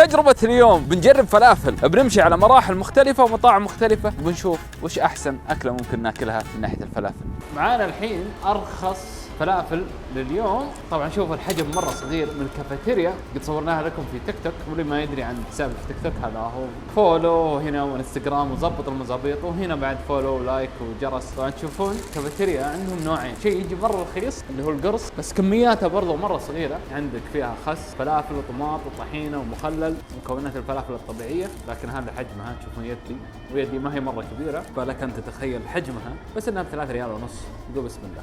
تجربة اليوم بنجرب فلافل، بنمشي على مراحل مختلفة ومطاعم مختلفة، بنشوف وش أحسن أكلة ممكن ناكلها من ناحية الفلافل. معانا الحين أرخص فلافل لليوم. طبعا شوف الحجم مرة صغير من الكافيتيريا، قد صورناها لكم في تيك توك، واللي ما يدري عن حسابي في تيك توك هذا هو فولو هنا وانستغرام وظبط المظابيط، وهنا بعد فولو ولايك وجرس. طبعا تشوفون كافيتيريا عندهم نوعين، شيء يجي مرة رخيص اللي هو القرص بس كمياته برضو مرة صغيرة، عندك فيها خس فلافل وطماط وطحينة ومخلل مكونات الفلافل الطبيعية، لكن هذا حجمها تشوفون يدي ويدي ما هي مرة كبيرة، فلك أن تتخيل حجمها، بس إنها ب3 ريال ونص. قول بسم الله.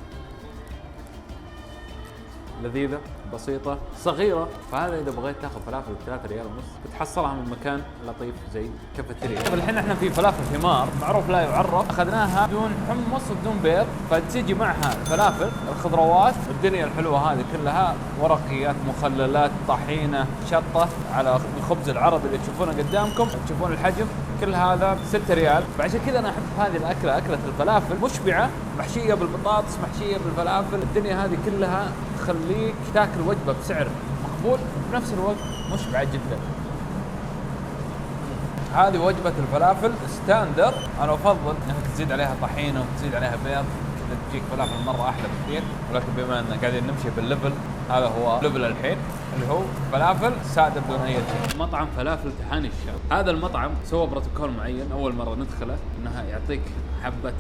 لذيذة بسيطة صغيرة، فهذا إذا بغيت تاخذ فلافل ب3 ريال ونص بتحصلها من مكان لطيف زي كافيتيريا. طيب الحين احنا في فلافل حمار معروف لا يعرف، أخذناها بدون حمص وبدون بيض، فتيجي معها الفلافل الخضروات الدنيا الحلوة هذه كلها، ورقيات مخللات طحينة شطة على الخبز العربي اللي تشوفونه قدامكم، تشوفون الحجم كل هذا ب6 ريال. فعشان كذا أنا أحب هذه الأكلة، أكلة الفلافل مشبعة، محشية بالبطاطس محشية بالفلافل، الدنيا هذه كلها تخليك تاكل وجبة بسعر مقبول وفي نفس الوقت مشبعة جدا. هذه وجبة الفلافل ستاندر، أنا أفضل أنك تزيد عليها طحينة وتزيد عليها بيض كذا تجيك فلافل مرة أحلى بكثير، ولكن بما أننا قاعدين نمشي بالليفل هذا هو ليفل الحين اللي هو فلافل سادة بدون أي شيء. مطعم فلافل تحاني الشام. هذا المطعم سوى بروتوكول معين أول مرة ندخله، إنها يعطيك حبة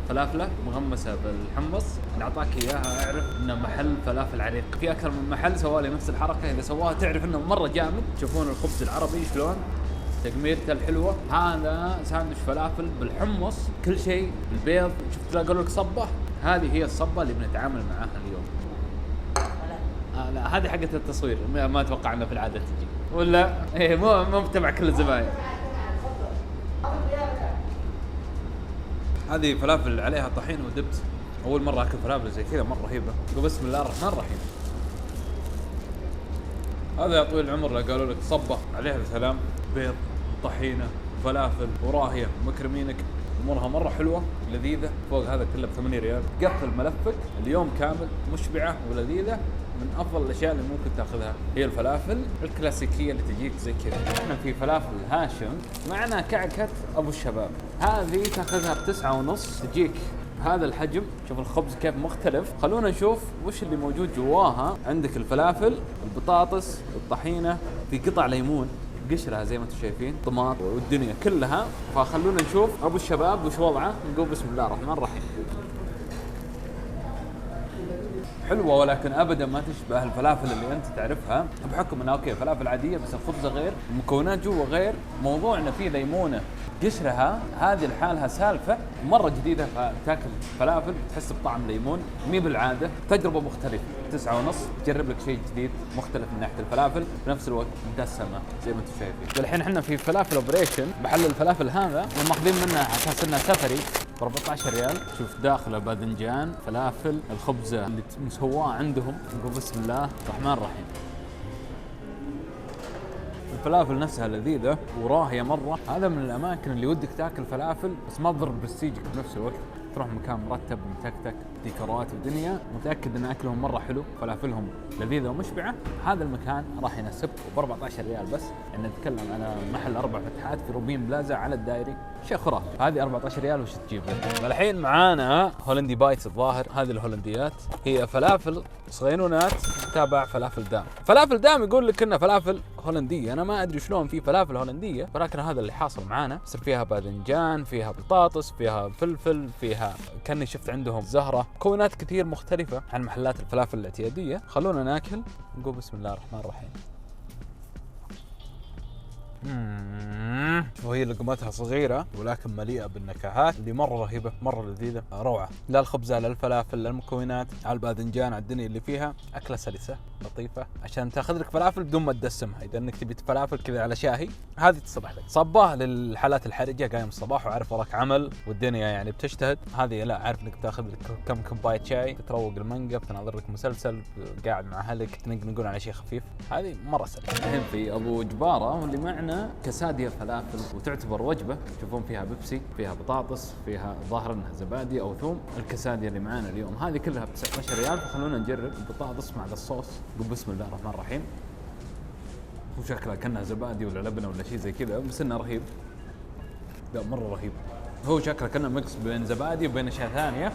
فلافلة مغمسة بالحمص، اللي أعطاك إياها أعرف إنه محل فلافل عريق. في أكثر من محل سوالي نفس الحركة، إذا سواها تعرف إنه مرة جامد. تشوفون الخبز العربي شلون تقميرته الحلوة، هذا ساندويش فلافل بالحمص كل شيء، البيض شفت لا قالوا لك صبة، هذه هي الصبة اللي بنتعامل معاها اليوم. لا هذه حقة التصوير، ما أتوقع أنه في العادة تجي ولا إيه، مو متبع كل الزباين. هذه فلافل عليها طحين ودبس، أول مرة أكل فلافل زي كذا مرة رهيبة. بسم الله الرحمن الرحيم. هذا يا طويل العمر قالوا لك صبة عليها السلام، بيض طحينة فلافل وراهية مكرمينك، امورها مره حلوه لذيذه. فوق هذا كله ب8 ريال، قفل ملفك اليوم كامل، مشبعه ولذيذه. من افضل الاشياء اللي ممكن تاخذها هي الفلافل الكلاسيكيه اللي تجيك زي كذا. احنا في فلافل هاشم معنا كعكه ابو الشباب، هذه تاخذها ب9.5 تجيك هذا الحجم. شوف الخبز كيف مختلف. خلونا نشوف وش اللي موجود جواها. عندك الفلافل، البطاطس، الطحينه، في قطع ليمون قشرها زي ما انتم شايفين، طماط والدنيا كلها. فخلونا نشوف ابو الشباب وش وضعه. نقول بسم الله الرحمن الرحيم. حلوه ولكن ابدا ما تشبه الفلافل اللي انت تعرفها، بحكم انها اوكي فلافل عاديه بس الخبزه غير، المكونات جوا غير، موضوع انه في ليمونه قشرها هذه لحالها سالفه مره جديده. فتاكل فلافل تحس بطعم ليمون، مي بالعاده، تجربه مختلفه. 9.5 تجرب لك شيء جديد مختلف من ناحيه الفلافل، بنفس الوقت دسمه زي ما انتم شايفين. والحين احنا في فلافل اوبريشن، محل الفلافل هذا وماخذين منه على اساس انه سفري ب 14 ريال. شوف داخله باذنجان، فلافل، الخبزه اللي مسواه عندهم. نقول بسم الله الرحمن الرحيم. الفلافل نفسها لذيذة وراهية مرة. هذا من الأماكن اللي ودك تاكل فلافل بس ما تضر برستيجك بنفس الوقت، تروح مكان مرتب متكتك، ديكورات ودنيا، متأكد أن أكلهم مرة حلو، فلافلهم لذيذة ومشبعة. هذا المكان راح يناسبك ب 14 ريال بس. إن نتكلم على محل 4 فتحات في روبين بلازا على الدائري، شيء خرافي. هذه 14 ريال وش تجيب لك. الحين معانا هولندي بايتس. الظاهر هذه الهولنديات هي فلافل صغيرونات تابع فلافل دام. فلافل دام يقول لك انها فلافل هولنديه، انا ما ادري شلون في فلافل هولنديه، ولكن هذا اللي حاصل معانا. يصير فيها باذنجان، فيها بطاطس، فيها فلفل، فيها كاني شفت عندهم زهره، مكونات كثير مختلفه عن محلات الفلافل الاعتياديه. خلونا ناكل. نقول بسم الله الرحمن الرحيم. شوف هي لقمتها صغيرة ولكن مليئة بالنكهات اللي مرة رهيبة، مرة لذيذة، روعة. لا الخبزة لا الفلافل لا المكونات، على الباذنجان، على الدنيا اللي فيها. أكلة سلسة لطيفة عشان تاخذ لك فلافل بدون ما تدسمها. إذا إنك تبي فلافل كذا على شاهي، هذه تصبح لك. صبة للحالات الحرجة، قايم الصباح وعارف وراك عمل والدنيا يعني بتجتهد، هذه لا، عارف إنك تاخذ لك كم كوباية شاي، تتروق المنقب، تناظر لك مسلسل، قاعد مع أهلك، تنقنقون على شيء خفيف. هذه مرة سلسة. الحين في أبو جبارة واللي معنا كسادية فلافل، وتعتبر وجبة. تشوفون فيها بيبسي، فيها بطاطس، فيها ظاهر انها زبادي او ثوم. الكسادية اللي معانا اليوم هذه كلها ب 19 ريال. فخلونا نجرب البطاطس مع الصوص. قل بسم الله الرحمن الرحيم. هو شكلها كأنها زبادي ولا لبنة ولا شيء زي كذا، بس انه رهيب. لا مرة رهيب. هو شكله كأنه ميكس بين زبادي وبين اشياء ثانية.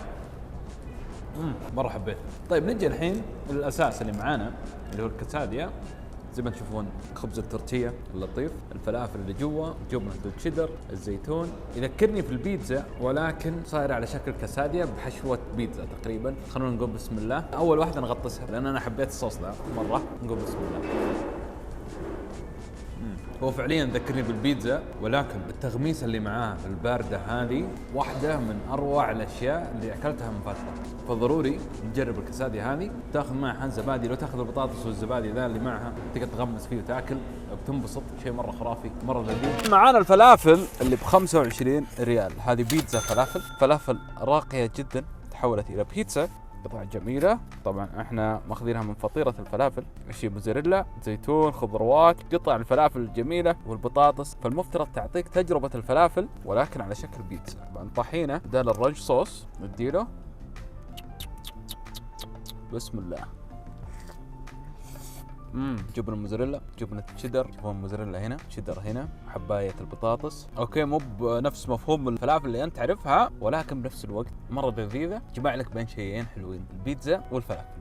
مرة حبيت. طيب نجي الحين للأساس اللي معانا اللي هو الكاساديا. زي ما تشوفون خبز التورتيه اللطيف، الفلافل اللي جوا، جبنة التشيدر، الزيتون، يذكرني في البيتزا ولكن صاير على شكل كاساديا بحشوة بيتزا تقريبا. خلونا نقول بسم الله. أول واحدة نغطسها لأن أنا حبيت الصوص ذا مرة. نقول بسم الله. هو فعليا ذكرني بالبيتزا، ولكن التغميسه اللي معاه البارده هذه واحده من اروع الاشياء اللي اكلتها من فتره. فضروري نجرب الكاساديا هذه. تاخذ معها زبادي، لو تاخذ البطاطس والزبادي ذا اللي معها تقدر تغمس فيه وتاكل بتنبسط. شيء مره خرافي، مره لذيذ. معانا الفلافل اللي ب 25 ريال. هذه بيتزا فلافل راقيه جدا تحولت الى بيتزا. قطع جميلة. طبعا احنا ماخذينها من فطيرة الفلافل، اشي موزاريلا، زيتون، خضروات، قطع الفلافل الجميلة والبطاطس. فالمفترض تعطيك تجربة الفلافل ولكن على شكل بيتزا. طبعا طحينة بدال الرنج صوص نديله. بسم الله. جبنة موزاريلا، جبنة تشيدر، موزاريلا هنا، تشيدر هنا، حباية البطاطس. اوكي مو بنفس مفهوم الفلافل اللي انت تعرفها ولكن بنفس الوقت مرة لذيذة. جمع لك بين شيئين حلوين، البيتزا والفلافل.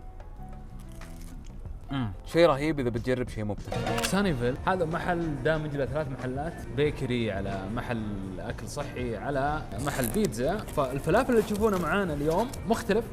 شيء رهيب اذا بتجرب شيء مبتكر. سانيفيل هذا محل دامج ل 3 محلات، بيكري على محل اكل صحي على محل بيتزا. فالفلافل اللي تشوفونه معانا اليوم مختلف.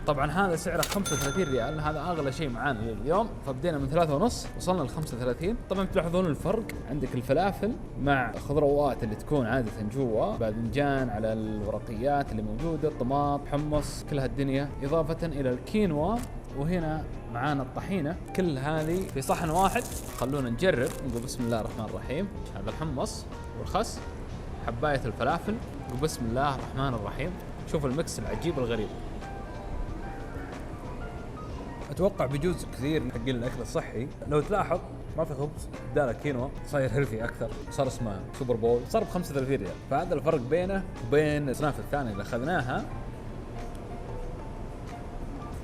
طبعا هذا سعره 35 ريال، هذا اغلى شيء معانا اليوم. فبدينا من 3.5 وصلنا ل 35. طبعا تلاحظون الفرق، عندك الفلافل مع خضروات اللي تكون عادة جوا، باذنجان على الورقيات اللي موجودة، طماط، حمص، كل هالدنيا، اضافة الى الكينوا. وهنا معانا الطحينة. كل هذه في صحن واحد. خلونا نجرب. نقول بسم الله الرحمن الرحيم. هذا الحمص والخس، حباية الفلافل. نقول بسم الله الرحمن الرحيم. شوف المكس العجيب الغريب. اتوقع بيجوز كثير حقين الاكل الصحي. لو تلاحظ ما في خبز، بداله كينوا، صاير هيلثي اكثر، صار اسمه سوبر بول، صار ب 35 ريال. فهذا الفرق بينه وبين الاصناف الثانيه اللي اخذناها.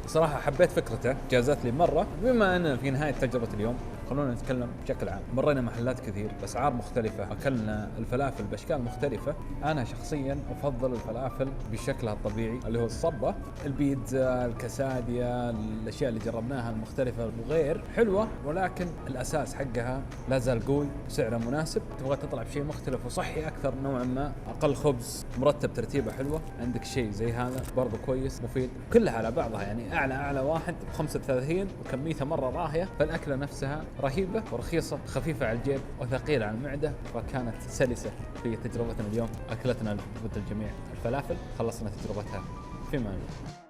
صراحه حبيت فكرته، جازت لي مره. بما ان في نهايه تجربه اليوم خلونا نتكلم بشكل عام. مرينا محلات كثير باسعار مختلفه، اكلنا الفلافل باشكال مختلفه. انا شخصيا افضل الفلافل بشكلها الطبيعي اللي هو الصبه. البيتزا، الكاساديا، الاشياء اللي جربناها المختلفه وغير حلوه، ولكن الاساس حقها لا زال قوي، سعره مناسب. تبغى تطلع بشيء مختلف وصحي اكثر نوعا ما، اقل خبز، مرتب، ترتيبه حلوه، عندك شيء زي هذا برضه كويس مفيد. كلها على بعضها يعني اعلى واحد ب 35 وكميتها مره راهيه. فالاكله نفسها رهيبة ورخيصة، خفيفة على الجيب وثقيلة على المعدة. فكانت سلسة في تجربتنا اليوم. أكلتنا ضد الجميع الفلافل، خلصنا تجربتها في مانجا.